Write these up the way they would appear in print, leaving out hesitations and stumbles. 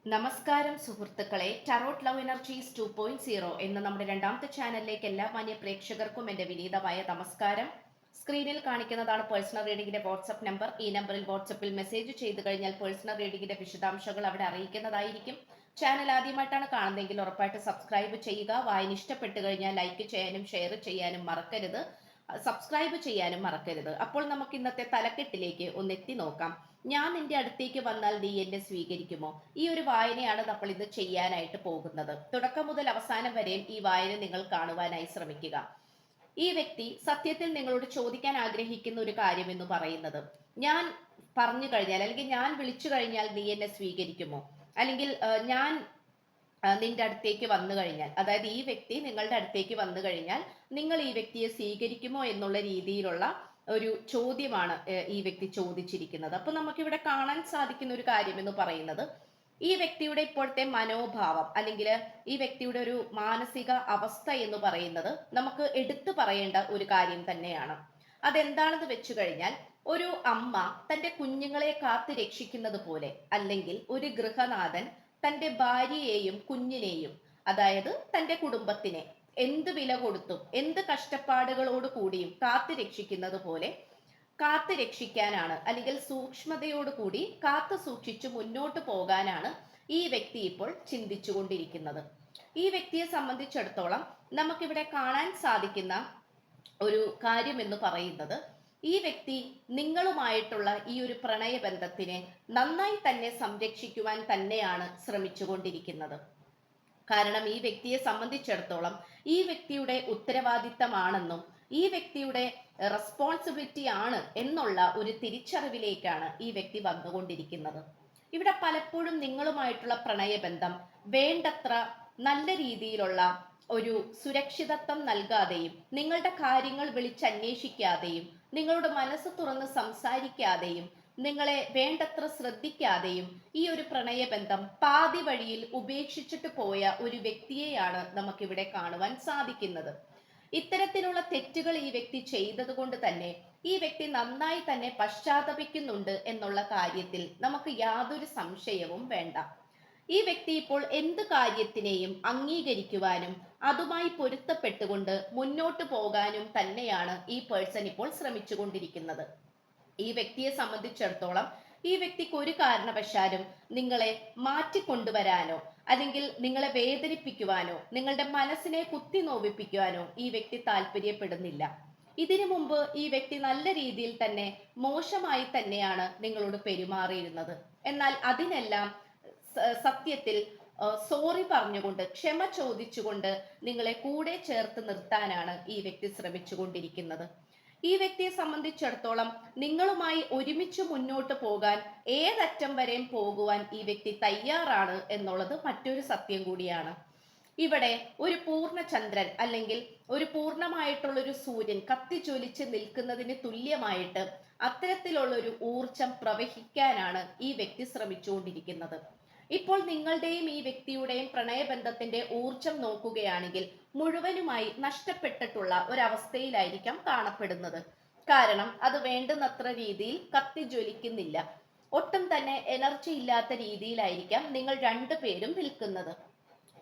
നമസ്കാരം സുഹൃത്തുക്കളെ, tarot love energies 2.0 എന്ന നമ്മുടെ രണ്ടാമത്തെ ചാനലിലേക്ക് എല്ലാ മാന്യ പ്രേക്ഷകർക്കും എൻ്റെ വിനീതമായ നമസ്കാരം. സ്ക്രീനിൽ കാണിക്കുന്നതാണ് പേഴ്സണൽ റീഡിംഗിന്റെ വാട്സ്ആപ്പ് നമ്പർ. ഈ നമ്പറിൽ വാട്സ്ആപ്പിൽ മെസ്സേജ് ചെയ്തു കഴിഞ്ഞാൽ പേഴ്സണൽ റീഡിംഗിന്റെ വിശദാംശങ്ങൾ അവിടെ അറിയിക്കുന്നതായിരിക്കും. ചാനൽ ആദ്യമായിട്ടാണ് കാണുന്നതെങ്കിൽ ഉറപ്പായിട്ട് സബ്സ്ക്രൈബ് ചെയ്യുക. വായന ഇഷ്ടപ്പെട്ടു കഴിഞ്ഞാൽ ലൈക്ക് ചെയ്യാനും ഷെയർ ചെയ്യാനും മറക്കരുത്. സബ്സ്ക്രൈബ് ചെയ്യാനും മറക്കരുത്. അപ്പോൾ നമുക്ക് ഇന്നത്തെ തലക്കെട്ടിലേക്ക് ഒന്ന് എത്തി നോക്കാം. ഞാൻ നിന്റെ അടുത്തേക്ക് വന്നാൽ നീ എന്നെ സ്വീകരിക്കുമോ? ഈ ഒരു വായനയാണ് നമ്മൾ ഇന്ന് ചെയ്യാനായിട്ട് പോകുന്നത്. തുടക്കം മുതൽ അവസാനം വരെയും ഈ വായന നിങ്ങൾ കാണുവാനായി ശ്രമിക്കുക. ഈ വ്യക്തി സത്യത്തിൽ നിങ്ങളോട് ചോദിക്കാൻ ആഗ്രഹിക്കുന്ന ഒരു കാര്യം എന്ന് പറയുന്നത്, ഞാൻ പറഞ്ഞു കഴിഞ്ഞാൽ അല്ലെങ്കിൽ ഞാൻ വിളിച്ചു കഴിഞ്ഞാൽ നീ എന്നെ സ്വീകരിക്കുമോ? അല്ലെങ്കിൽ ഞാൻ നിന്റെ അടുത്തേക്ക് വന്നു കഴിഞ്ഞാൽ, അതായത് ഈ വ്യക്തി നിങ്ങളുടെ അടുത്തേക്ക് വന്നു കഴിഞ്ഞാൽ നിങ്ങൾ ഈ വ്യക്തിയെ സ്വീകരിക്കുമോ എന്നുള്ള രീതിയിലുള്ള ഒരു ചോദ്യമാണ് ഈ വ്യക്തി ചോദിച്ചിരിക്കുന്നത്. അപ്പൊ നമുക്കിവിടെ കാണാൻ സാധിക്കുന്ന ഒരു കാര്യം എന്ന് പറയുന്നത്, ഈ വ്യക്തിയുടെ ഇപ്പോഴത്തെ മനോഭാവം അല്ലെങ്കിൽ ഈ വ്യക്തിയുടെ ഒരു മാനസിക അവസ്ഥ എന്ന് പറയുന്നത് നമുക്ക് എടുത്തു പറയേണ്ട ഒരു കാര്യം തന്നെയാണ്. അതെന്താണെന്ന് വെച്ചു കഴിഞ്ഞാൽ, ഒരു അമ്മ തന്റെ കുഞ്ഞുങ്ങളെ കാത്തു രക്ഷിക്കുന്നത് പോലെ, അല്ലെങ്കിൽ ഒരു ഗൃഹനാഥൻ തന്റെ ഭാര്യയെയും കുഞ്ഞിനെയും, അതായത് തന്റെ കുടുംബത്തിനെ എന്ത് വില കൊടുത്തും എന്ത് കഷ്ടപ്പാടുകളോട് കൂടിയും കാത്തു രക്ഷിക്കുന്നത് പോലെ കാത്തു രക്ഷിക്കാനാണ്, അല്ലെങ്കിൽ സൂക്ഷ്മതയോട് കൂടി കാത്തു സൂക്ഷിച്ചു മുന്നോട്ട് പോകാനാണ് ഈ വ്യക്തി ഇപ്പോൾ ചിന്തിച്ചുകൊണ്ടിരിക്കുന്നത്. ഈ വ്യക്തിയെ സംബന്ധിച്ചിടത്തോളം നമുക്കിവിടെ കാണാൻ സാധിക്കുന്ന ഒരു കാര്യം എന്ന് പറയുന്നത്, ഈ വ്യക്തി നിങ്ങളുമായിട്ടുള്ള ഈ ഒരു പ്രണയബന്ധത്തിനെ നന്നായി തന്നെ സംരക്ഷിക്കുവാൻ തന്നെയാണ് ശ്രമിച്ചുകൊണ്ടിരിക്കുന്നത്. കാരണം ഈ വ്യക്തിയെ സംബന്ധിച്ചിടത്തോളം ഈ വ്യക്തിയുടെ ഉത്തരവാദിത്തമാണെന്നും ഈ വ്യക്തിയുടെ റെസ്പോൺസിബിലിറ്റി ആണ് എന്നുള്ള ഒരു തിരിച്ചറിവിലേക്കാണ് ഈ വ്യക്തി വന്നുകൊണ്ടിരിക്കുന്നത്. ഇവിടെ പലപ്പോഴും നിങ്ങളുമായിട്ടുള്ള പ്രണയബന്ധം വേണ്ടത്ര നല്ല രീതിയിലുള്ള ഒരു സുരക്ഷിതത്വം നൽകാതെയും, നിങ്ങളുടെ കാര്യങ്ങൾ വിളിച്ചന്വേഷിക്കാതെയും, നിങ്ങളുടെ മനസ്സ് തുറന്ന് സംസാരിക്കാതെയും, നിങ്ങളെ വേണ്ടത്ര ശ്രദ്ധിക്കാതെയും ഈ ഒരു പ്രണയബന്ധം പാതി വഴിയിൽ ഉപേക്ഷിച്ചിട്ട് പോയ ഒരു വ്യക്തിയെയാണ് നമുക്കിവിടെ കാണുവാൻ സാധിക്കുന്നത്. ഇത്തരത്തിലുള്ള തെറ്റുകൾ ഈ വ്യക്തി ചെയ്തത് കൊണ്ട് തന്നെ ഈ വ്യക്തി നന്നായി തന്നെ പശ്ചാത്തപിക്കുന്നുണ്ട് എന്നുള്ള കാര്യത്തിൽ നമുക്ക് യാതൊരു സംശയവും വേണ്ട. ഈ വ്യക്തി ഇപ്പോൾ എന്ത് കാര്യത്തിനെയും അംഗീകരിക്കുവാനും അതുമായി പൊരുത്തപ്പെട്ടുകൊണ്ട് മുന്നോട്ട് പോകാനും തന്നെയാണ് ഈ പേഴ്സൺ ഇപ്പോൾ ശ്രമിച്ചുകൊണ്ടിരിക്കുന്നത്. ഈ വ്യക്തിയെ സംബന്ധിച്ചിടത്തോളം ഈ വ്യക്തിക്ക് ഒരു കാരണവശാലും നിങ്ങളെ മാറ്റിക്കൊണ്ടുവരാനോ അല്ലെങ്കിൽ നിങ്ങളെ വേദനിപ്പിക്കുവാനോ നിങ്ങളുടെ മനസ്സിനെ കുത്തി നോവിപ്പിക്കുവാനോ ഈ വ്യക്തി താല്പര്യപ്പെടുന്നില്ല. ഇതിനു മുമ്പ് ഈ വ്യക്തി നല്ല രീതിയിൽ തന്നെ മോശമായി തന്നെയാണ് നിങ്ങളോട് പെരുമാറിയിരുന്നത്. എന്നാൽ അതിനെല്ലാം സത്യത്തിൽ സോറി പറഞ്ഞുകൊണ്ട്, ക്ഷമ ചോദിച്ചുകൊണ്ട് നിങ്ങളെ കൂടെ ചേർത്ത് നിർത്താനാണ് ഈ വ്യക്തി ശ്രമിച്ചുകൊണ്ടിരിക്കുന്നത്. ഈ വ്യക്തിയെ സംബന്ധിച്ചിടത്തോളം നിങ്ങളുമായി ഒരുമിച്ച് മുന്നോട്ട് പോകാൻ ഏതറ്റം വരെയും പോകുവാൻ ഈ വ്യക്തി തയ്യാറാണ് എന്നുള്ളത് മറ്റൊരു സത്യം കൂടിയാണ്. ഇവിടെ ഒരു പൂർണ്ണ ചന്ദ്രൻ അല്ലെങ്കിൽ ഒരു പൂർണ്ണമായിട്ടുള്ള ഒരു സൂര്യൻ കത്തിജ്വലിച്ച് നിൽക്കുന്നതിന് തുല്യമായിട്ട് അത്തരത്തിലുള്ള ഒരു ഊർജം പ്രവഹിക്കാനാണ് ഈ വ്യക്തി ശ്രമിച്ചുകൊണ്ടിരിക്കുന്നത്. ഇപ്പോൾ നിങ്ങളുടെയും ഈ വ്യക്തിയുടെയും പ്രണയബന്ധത്തിന്റെ ഊർജം നോക്കുകയാണെങ്കിൽ മുഴുവനുമായി നഷ്ടപ്പെട്ടിട്ടുള്ള ഒരവസ്ഥയിലായിരിക്കാം കാണപ്പെടുന്നത്. കാരണം അത് വേണ്ടുന്നത്ര രീതിയിൽ കത്തിജ്വലിക്കുന്നില്ല. ഒട്ടും തന്നെ എനർജി ഇല്ലാത്ത രീതിയിലായിരിക്കാം നിങ്ങൾ രണ്ടുപേരും നിൽക്കുന്നത്.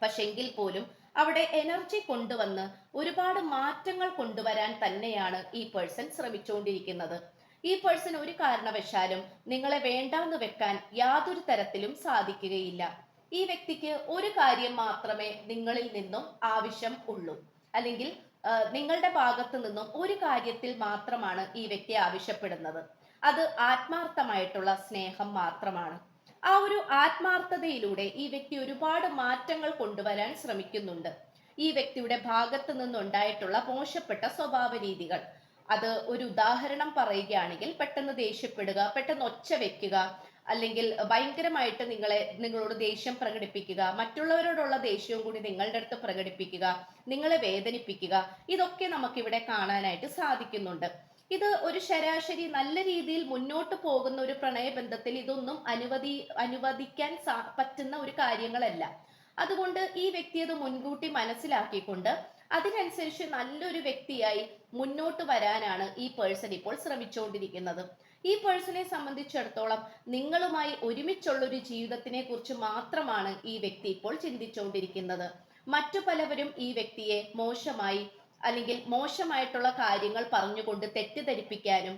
പക്ഷെങ്കിൽ പോലും അവിടെ എനർജി കൊണ്ടുവന്ന് ഒരുപാട് മാറ്റങ്ങൾ കൊണ്ടുവരാൻ തന്നെയാണ് ഈ പേഴ്സൺ ശ്രമിച്ചുകൊണ്ടിരിക്കുന്നത്. ഈ പേഴ്സൺ ഒരു കാരണവശാലും നിങ്ങളെ വേണ്ടാന്ന് വെക്കാൻ യാതൊരു തരത്തിലും സാധിക്കുകയില്ല. ഈ വ്യക്തിക്ക് ഒരു കാര്യം മാത്രമേ നിങ്ങളിൽ നിന്നും ആവശ്യം ഉള്ളൂ, അല്ലെങ്കിൽ നിങ്ങളുടെ ഭാഗത്ത് നിന്നും ഒരു കാര്യത്തിൽ മാത്രമാണ് ഈ വ്യക്തി ആവശ്യപ്പെടുന്നത്. അത് ആത്മാർത്ഥമായിട്ടുള്ള സ്നേഹം മാത്രമാണ്. ആ ഒരു ആത്മാർത്ഥതയിലൂടെ ഈ വ്യക്തി ഒരുപാട് മാറ്റങ്ങൾ കൊണ്ടുവരാൻ ശ്രമിക്കുന്നുണ്ട്. ഈ വ്യക്തിയുടെ ഭാഗത്ത് നിന്നുണ്ടായിട്ടുള്ള മോശപ്പെട്ട സ്വഭാവ രീതികൾ, അത് ഒരു ഉദാഹരണം പറയുകയാണെങ്കിൽ, പെട്ടെന്ന് ദേഷ്യപ്പെടുക, പെട്ടെന്ന് ഒച്ച വെക്കുക, അല്ലെങ്കിൽ ഭയങ്കരമായിട്ട് നിങ്ങളോട് ദേഷ്യം പ്രകടിപ്പിക്കുക, മറ്റുള്ളവരോടുള്ള ദേഷ്യവും കൂടി നിങ്ങളുടെ അടുത്ത് പ്രകടിപ്പിക്കുക, നിങ്ങളെ വേദനിപ്പിക്കുക, ഇതൊക്കെ നമുക്കിവിടെ കാണാനായിട്ട് സാധിക്കുന്നുണ്ട്. ഇത് ഒരു ശരാശരി നല്ല രീതിയിൽ മുന്നോട്ട് പോകുന്ന ഒരു പ്രണയബന്ധത്തിൽ ഇതൊന്നും അനുവദിക്കാൻ പറ്റുന്ന ഒരു കാര്യങ്ങളല്ല. അതുകൊണ്ട് ഈ വ്യക്തി അത് മുൻകൂട്ടി മനസ്സിലാക്കിക്കൊണ്ട് അതിനനുസരിച്ച് നല്ലൊരു വ്യക്തിയായി മുന്നോട്ട് വരാനാണ് ഈ പേഴ്സൺ ഇപ്പോൾ ശ്രമിച്ചുകൊണ്ടിരിക്കുന്നത്. ഈ പേഴ്സണെ സംബന്ധിച്ചിടത്തോളം നിങ്ങളുമായി ഒരുമിച്ചുള്ളൊരു ജീവിതത്തിനെ കുറിച്ച് മാത്രമാണ് ഈ വ്യക്തി ഇപ്പോൾ ചിന്തിച്ചുകൊണ്ടിരിക്കുന്നത്. മറ്റു പലവരും ഈ വ്യക്തിയെ മോശമായി അല്ലെങ്കിൽ മോശമായിട്ടുള്ള കാര്യങ്ങൾ പറഞ്ഞുകൊണ്ട് തെറ്റിദ്ധരിപ്പിക്കാനും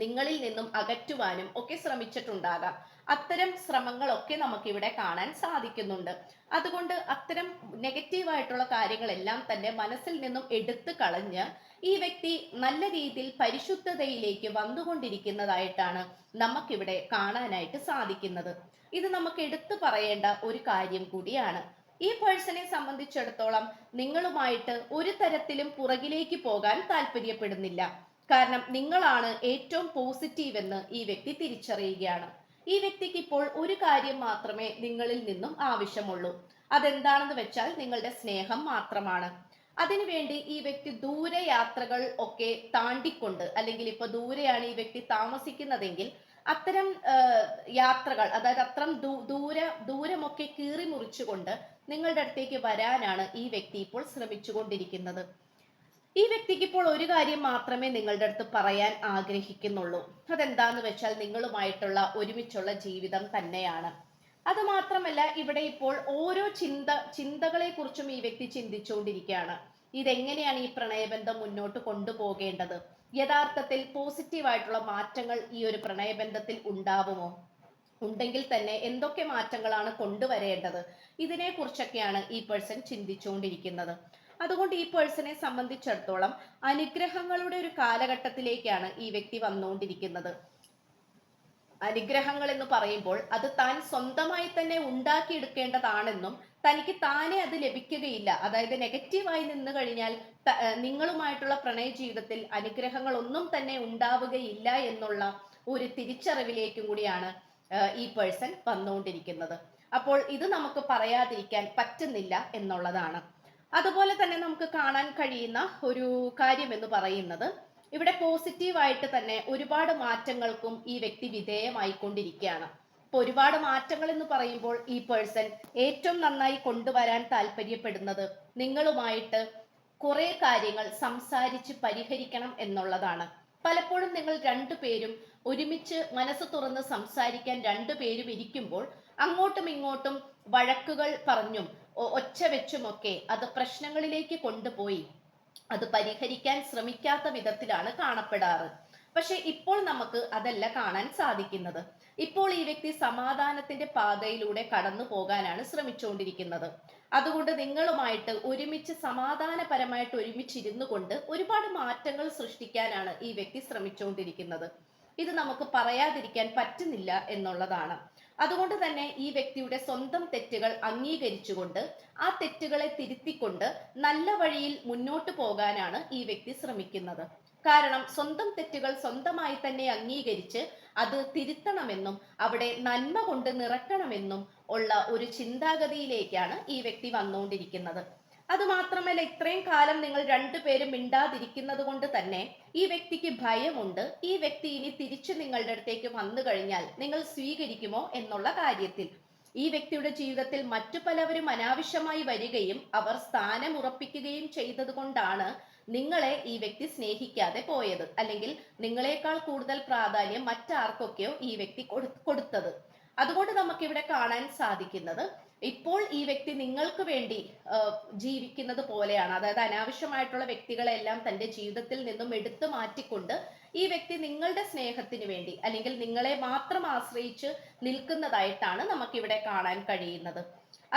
നിങ്ങളിൽ നിന്നും അകറ്റുവാനും ഒക്കെ ശ്രമിച്ചിട്ടുണ്ടാകാം. അത്തരം ശ്രമങ്ങളൊക്കെ നമുക്കിവിടെ കാണാൻ സാധിക്കുന്നുണ്ട്. അതുകൊണ്ട് അത്തരം നെഗറ്റീവായിട്ടുള്ള കാര്യങ്ങളെല്ലാം തന്നെ മനസ്സിൽ നിന്നും എടുത്തു കളഞ്ഞ് ഈ വ്യക്തി നല്ല രീതിയിൽ പരിശുദ്ധതയിലേക്ക് വന്നുകൊണ്ടിരിക്കുന്നതായിട്ടാണ് നമുക്കിവിടെ കാണാനായിട്ട് സാധിക്കുന്നത്. ഇത് നമുക്ക് എടുത്തു പറയേണ്ട ഒരു കാര്യം കൂടിയാണ്. ഈ പേഴ്സണെ സംബന്ധിച്ചിടത്തോളം നിങ്ങളുമായിട്ട് ഒരു തരത്തിലും പുറകിലേക്ക് പോകാൻ താല്പര്യപ്പെടുന്നില്ല. കാരണം നിങ്ങളാണ് ഏറ്റവും പോസിറ്റീവ് എന്ന് ഈ വ്യക്തി തിരിച്ചറിയുകയാണ്. ഈ വ്യക്തിക്ക് ഇപ്പോൾ ഒരു കാര്യം മാത്രമേ നിങ്ങളിൽ നിന്നും ആവശ്യമുള്ളൂ. അതെന്താണെന്ന് വെച്ചാൽ നിങ്ങളുടെ സ്നേഹം മാത്രമാണ്. അതിനുവേണ്ടി ഈ വ്യക്തി ദൂര യാത്രകൾ ഒക്കെ താണ്ടിക്കൊണ്ട്, അല്ലെങ്കിൽ ഇപ്പൊ ദൂരെയാണ് ഈ വ്യക്തി താമസിക്കുന്നതെങ്കിൽ അത്തരം യാത്രകൾ, അതായത് അത്തരം ദൂരമൊക്കെ കീറി മുറിച്ചുകൊണ്ട് നിങ്ങളുടെ അടുത്തേക്ക് വരാനാണ് ഈ വ്യക്തി ഇപ്പോൾ ശ്രമിച്ചുകൊണ്ടിരിക്കുന്നത്. ഈ വ്യക്തിക്ക് ഇപ്പോൾ ഒരു കാര്യം മാത്രമേ നിങ്ങളുടെ അടുത്ത് പറയാൻ ആഗ്രഹിക്കുന്നുള്ളൂ. അതെന്താന്ന് വെച്ചാൽ നിങ്ങളുമായിട്ടുള്ള ഒരുമിച്ചുള്ള ജീവിതം തന്നെയാണ്. അത് മാത്രമല്ല, ഇവിടെ ഇപ്പോൾ ഓരോ ചിന്തകളെ കുറിച്ചും ഈ വ്യക്തി ചിന്തിച്ചുകൊണ്ടിരിക്കുകയാണ്. ഇതെങ്ങനെയാണ് ഈ പ്രണയബന്ധം മുന്നോട്ട് കൊണ്ടുപോകേണ്ടത്? യഥാർത്ഥത്തിൽ പോസിറ്റീവായിട്ടുള്ള മാറ്റങ്ങൾ ഈ ഒരു പ്രണയബന്ധത്തിൽ ഉണ്ടാവുമോ? ഉണ്ടെങ്കിൽ തന്നെ എന്തൊക്കെ മാറ്റങ്ങളാണ് കൊണ്ടുവരേണ്ടത്? ഇതിനെ കുറിച്ചൊക്കെയാണ് ഈ പേഴ്സൺ ചിന്തിച്ചുകൊണ്ടിരിക്കുന്നത്. അതുകൊണ്ട് ഈ പേഴ്സണെ സംബന്ധിച്ചിടത്തോളം അനുഗ്രഹങ്ങളുടെ ഒരു കാലഘട്ടത്തിലേക്കാണ് ഈ വ്യക്തി വന്നുകൊണ്ടിരിക്കുന്നത്. അനുഗ്രഹങ്ങൾ എന്ന് പറയുമ്പോൾ അത് താൻ സ്വന്തമായി തന്നെ ഉണ്ടാക്കിയെടുക്കേണ്ടതാണെന്നും തനിക്ക് താനെ അത് ലഭിക്കുകയില്ല, അതായത് നെഗറ്റീവായി നിന്ന് കഴിഞ്ഞാൽ നിങ്ങളുമായിട്ടുള്ള പ്രണയ ജീവിതത്തിൽ അനുഗ്രഹങ്ങൾ ഒന്നും തന്നെ ഉണ്ടാവുകയില്ല എന്നുള്ള ഒരു തിരിച്ചറിവിലേക്കും കൂടിയാണ് ഈ പേഴ്സൺ വന്നുകൊണ്ടിരിക്കുന്നത്. അപ്പോൾ ഇത് നമുക്ക് പറയാതിരിക്കാൻ പറ്റുന്നില്ല എന്നുള്ളതാണ്. അതുപോലെ തന്നെ നമുക്ക് കാണാൻ കഴിയുന്ന ഒരു കാര്യം എന്ന് പറയുന്നത്, ഇവിടെ പോസിറ്റീവായിട്ട് തന്നെ ഒരുപാട് മാറ്റങ്ങൾക്കും ഈ വ്യക്തി വിധേയമായിക്കൊണ്ടിരിക്കുകയാണ്. ഇപ്പൊ ഒരുപാട് മാറ്റങ്ങൾ എന്ന് പറയുമ്പോൾ ഈ പേഴ്സൺ ഏറ്റവും നന്നായി കൊണ്ടുവരാൻ താല്പര്യപ്പെടുന്നത് നിങ്ങളുമായിട്ട് കുറെ കാര്യങ്ങൾ സംസാരിച്ച് പരിഹരിക്കണം എന്നുള്ളതാണ്. പലപ്പോഴും നിങ്ങൾ രണ്ടുപേരും ഒരുമിച്ച് മനസ്സ് തുറന്ന് സംസാരിക്കാൻ രണ്ടുപേരും ഇരിക്കുമ്പോൾ അങ്ങോട്ടും ഇങ്ങോട്ടും വഴക്കുകൾ പറഞ്ഞും ഒച്ച വെച്ചുമൊക്കെ അത് പ്രശ്നങ്ങളിലേക്ക് കൊണ്ടുപോയി അത് പരിഹരിക്കാൻ ശ്രമിക്കാത്ത വിധത്തിലാണ് കാണപ്പെടാറ്. പക്ഷെ ഇപ്പോൾ നമുക്ക് അതല്ല കാണാൻ സാധിക്കുന്നത്. ഇപ്പോൾ ഈ വ്യക്തി സമാധാനത്തിന്റെ പാതയിലൂടെ കടന്നു പോകാനാണ് ശ്രമിച്ചുകൊണ്ടിരിക്കുന്നത്. അതുകൊണ്ട് നിങ്ങളുമായിട്ട് ഒരുമിച്ച് സമാധാനപരമായിട്ട് ഒരുമിച്ചിരുന്നു കൊണ്ട് ഒരുപാട് മാറ്റങ്ങൾ സൃഷ്ടിക്കാനാണ് ഈ വ്യക്തി ശ്രമിച്ചുകൊണ്ടിരിക്കുന്നത്. ഇത് നമുക്ക് പറയാതിരിക്കാൻ പറ്റുന്നില്ല എന്നുള്ളതാണ്. അതുകൊണ്ട് തന്നെ ഈ വ്യക്തിയുടെ സ്വന്തം തെറ്റുകൾ അംഗീകരിച്ചുകൊണ്ട് ആ തെറ്റുകളെ തിരുത്തിക്കൊണ്ട് നല്ല വഴിയിൽ മുന്നോട്ട് പോകാനാണ് ഈ വ്യക്തി ശ്രമിക്കുന്നത്. കാരണം സ്വന്തം തെറ്റുകൾ സ്വന്തമായി തന്നെ അംഗീകരിച്ച് അത് തിരുത്തണമെന്നും അവിടെ നന്മ കൊണ്ട് നിറക്കണമെന്നും ഉള്ള ഒരു ചിന്താഗതിയിലേക്കാണ് ഈ വ്യക്തി വന്നുകൊണ്ടിരിക്കുന്നത്. അത് മാത്രമല്ല, ഇത്രയും കാലം നിങ്ങൾ രണ്ടുപേരും മിണ്ടാതിരിക്കുന്നത് കൊണ്ട് തന്നെ ഈ വ്യക്തിക്ക് ഭയമുണ്ട്. ഈ വ്യക്തി ഇനി തിരിച്ചു നിങ്ങളുടെ അടുത്തേക്ക് വന്നു കഴിഞ്ഞാൽ നിങ്ങൾ സ്വീകരിക്കുമോ എന്നുള്ള കാര്യത്തിൽ. ഈ വ്യക്തിയുടെ ജീവിതത്തിൽ മറ്റു പലവരും അനാവശ്യമായി വരികയും അവർ സ്ഥാനം ഉറപ്പിക്കുകയും ചെയ്തത് കൊണ്ടാണ് നിങ്ങളെ ഈ വ്യക്തി സ്നേഹിക്കാതെ പോയത്, അല്ലെങ്കിൽ നിങ്ങളെക്കാൾ കൂടുതൽ പ്രാധാന്യം മറ്റാർക്കൊക്കെയോ ഈ വ്യക്തി കൊടുത്തത്. അതുകൊണ്ട് നമുക്കിവിടെ കാണാൻ സാധിക്കുന്നത്, ഇപ്പോൾ ഈ വ്യക്തി നിങ്ങൾക്ക് വേണ്ടി ജീവിക്കുന്നത് പോലെയാണ്. അതായത് അനാവശ്യമായിട്ടുള്ള വ്യക്തികളെല്ലാം തന്റെ ജീവിതത്തിൽ നിന്നും എടുത്തു മാറ്റിക്കൊണ്ട് ഈ വ്യക്തി നിങ്ങളുടെ സ്നേഹത്തിന് വേണ്ടി അല്ലെങ്കിൽ നിങ്ങളെ മാത്രം ആശ്രയിച്ച് നിൽക്കുന്നതായിട്ടാണ് നമുക്കിവിടെ കാണാൻ കഴിയുന്നത്.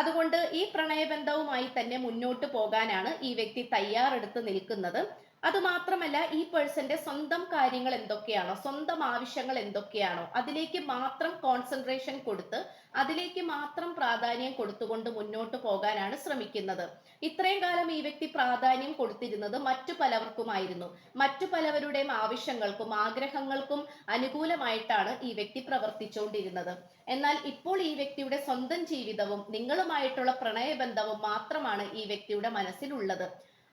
അതുകൊണ്ട് ഈ പ്രണയബന്ധവുമായി തന്നെ മുന്നോട്ട് പോകാനാണ് ഈ വ്യക്തി തയ്യാറെടുത്ത് നിൽക്കുന്നത്. അതുമാത്രമല്ല, ഈ പേഴ്സന്റെ സ്വന്തം കാര്യങ്ങൾ എന്തൊക്കെയാണോ, സ്വന്തം ആവശ്യങ്ങൾ എന്തൊക്കെയാണോ അതിലേക്ക് മാത്രം കോൺസെൻട്രേഷൻ കൊടുത്ത് അതിലേക്ക് മാത്രം പ്രാധാന്യം കൊടുത്തുകൊണ്ട് മുന്നോട്ട് പോകാനാണ് ശ്രമിക്കുന്നത്. ഇത്രയും കാലം ഈ വ്യക്തി പ്രാധാന്യം കൊടുത്തിരുന്നത് മറ്റു പലർക്കുമായിരുന്നു. മറ്റു പലവരുടെയും ആവശ്യങ്ങൾക്കും ആഗ്രഹങ്ങൾക്കും അനുകൂലമായിട്ടാണ് ഈ വ്യക്തി പ്രവർത്തിച്ചുകൊണ്ടിരുന്നത്. എന്നാൽ ഇപ്പോൾ ഈ വ്യക്തിയുടെ സ്വന്തം ജീവിതവും നിങ്ങളുമായിട്ടുള്ള പ്രണയബന്ധവും മാത്രമാണ് ഈ വ്യക്തിയുടെ മനസ്സിലുള്ളത്.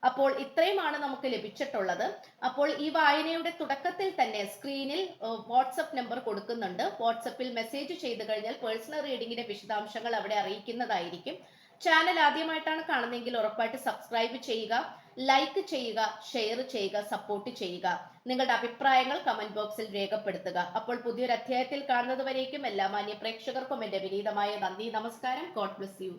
അപ്പോൾ ഇത്രയുമാണ് നമുക്ക് ലഭിച്ചിട്ടുള്ളത്. അപ്പോൾ ഈ വായനയുടെ തുടക്കത്തിൽ തന്നെ സ്ക്രീനിൽ വാട്സപ്പ് നമ്പർ കൊടുക്കുന്നുണ്ട്. വാട്സപ്പിൽ മെസ്സേജ് ചെയ്തു കഴിഞ്ഞാൽ പേഴ്സണൽ റീഡിങ്ങിന്റെ വിശദാംശങ്ങൾ അവിടെ അറിയിക്കുന്നതായിരിക്കും. ചാനൽ ആദ്യമായിട്ടാണ് കാണുന്നതെങ്കിൽ ഉറപ്പായിട്ട് സബ്സ്ക്രൈബ് ചെയ്യുക, ലൈക്ക് ചെയ്യുക, ഷെയർ ചെയ്യുക, സപ്പോർട്ട് ചെയ്യുക. നിങ്ങളുടെ അഭിപ്രായങ്ങൾ കമന്റ് ബോക്സിൽ രേഖപ്പെടുത്തുക. അപ്പോൾ പുതിയൊരു അധ്യായത്തിൽ കാണുന്നത് വരേക്കും എല്ലാ മാന്യ പ്രേക്ഷകർക്കും എന്റെ വിനീതമായ നന്ദി, നമസ്കാരം. God bless you.